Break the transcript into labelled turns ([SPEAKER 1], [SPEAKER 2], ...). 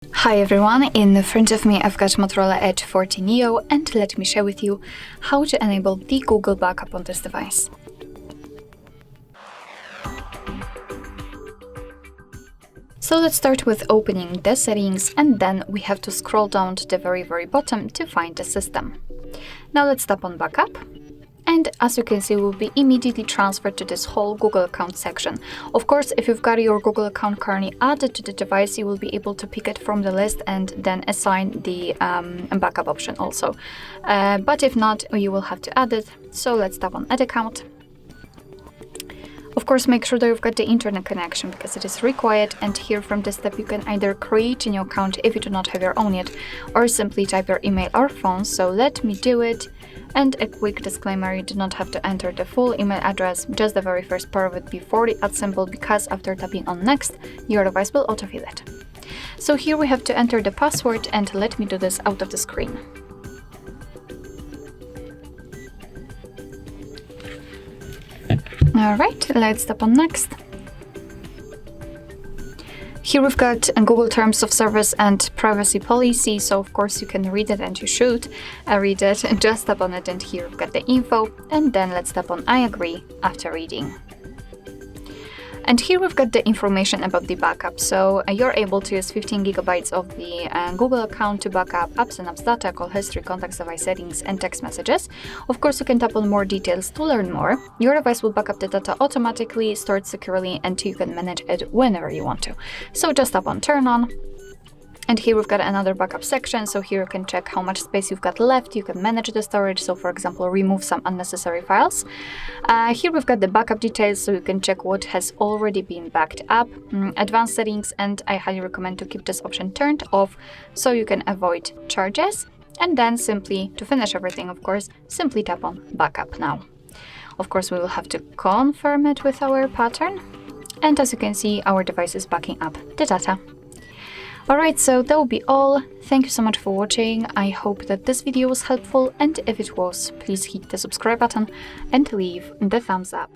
[SPEAKER 1] Hi everyone, in front of me I've got Motorola Edge 40 Neo, and let me share with you how to enable the Google backup on this device. So let's start with opening the settings, and then we have to scroll down to the very bottom to find the system. Now let's tap on backup. And as you can see, we'll be immediately transferred to this whole Google account section. Of course, if you've got your Google account currently added to the device, you will be able to pick it from the list and then assign the backup option also. But if not, you will have to add it. So let's tap on Add Account. Of course, make sure that you've got the internet connection because it is required, and here from this step you can either create a new account if you do not have your own yet, or simply type your email or phone. So let me do it. And a quick disclaimer, you do not have to enter the full email address, just the very first part of it before the add symbol, because after tapping on next, your device will autofill it. So here we have to enter the password, and let me do this out of the screen. Alright, let's tap on next. Here we've got Google Terms of Service and Privacy Policy, so of course you can read it, and you should read it. Just tap on it, and here we've got the info, and then let's tap on I agree after reading. And here we've got the information about the backup. So you're able to use 15 gigabytes of the Google account to back up apps and apps data, call history, contacts, device settings, and text messages. Of course, you can tap on more details to learn more. Your device will back up the data automatically, stored securely, and you can manage it whenever you want to. So just tap on Turn On. And here we've got another backup section, so here you can check how much space you've got left. You can manage the storage, so for example, remove some unnecessary files. Here we've got the backup details, so you can check what has already been backed up. Advanced settings, and I highly recommend to keep this option turned off so you can avoid charges. And then simply, to finish everything, of course, simply tap on Backup Now. Of course, we will have to confirm it with our pattern. And as you can see, our device is backing up the data. Alright, so that will be all. Thank you so much for watching. I hope that this video was helpful, and if it was, please hit the subscribe button and leave the thumbs up.